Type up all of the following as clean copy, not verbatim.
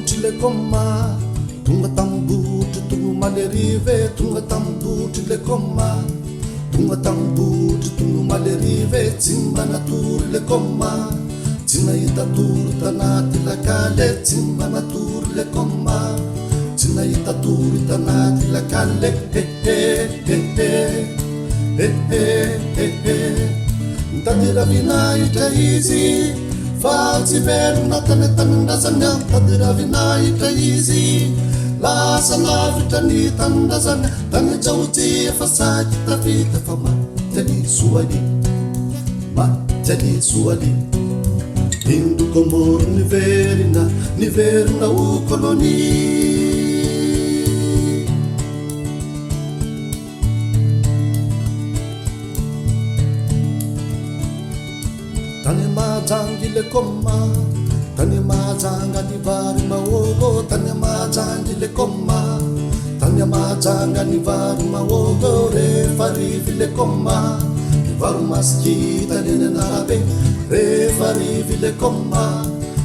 tambutry le koma tonga tambutry tonga malerive tonga tambutry le koma tonga tambutry tonga malerive tsy manatory le koma tsy nahita tory tanaty lakale tsy manatory le koma tsy nahita tory tanaty lakale mitadira vinahitra izy fa tsy verona tanetany-drazana mitadira vinahitra izy lasa lavitra ny tany-drazana tany jaotsy efa saky tafita fa maty alisoany maty alisoany indoko moro niverina o koloni tany majangy le koma tany majanga ny vary mahogo tany majangy le koma tany majanga ny vary mahogo rehefa rivy le koma ny vary masikita eny anarabe rehefa rivy le koma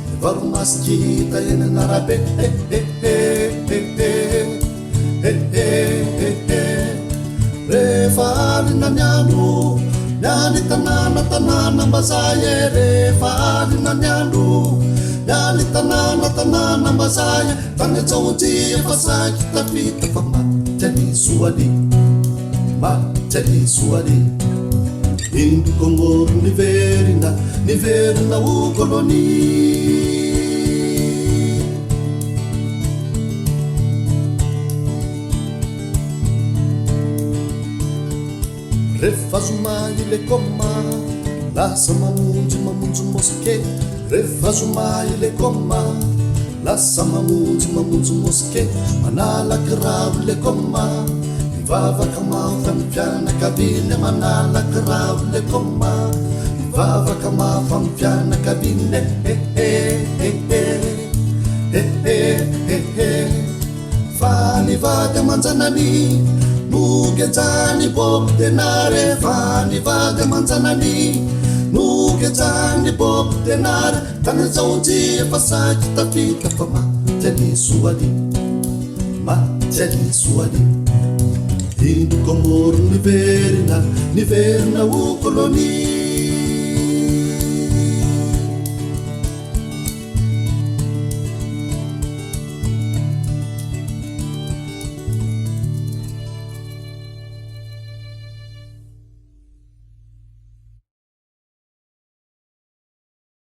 ny vary masikita eny anarabe rehefa alina ny andro nyany tanàna mbazaya rehefa alina ny andro nyany tanàna mbazaya tany jaotsy efa saky tafita fa maty alisoany maty alisoany indoko moro niverina o koloni rehefa zomay le koma lasa mamonjy moske rehefa zomay le koma lasa mamonjy moske manalaky ravo le koma mivavaka mafa my mpianakaviny manalaky ravo le koma mivavaka mafa my mpianakaviny fa nivady amanjanany nugejani bob denare fani vaga manzanani nugejani bob denare tana jaotsy efa saky tafita fa maty alisoany indoko moro niverina o koloni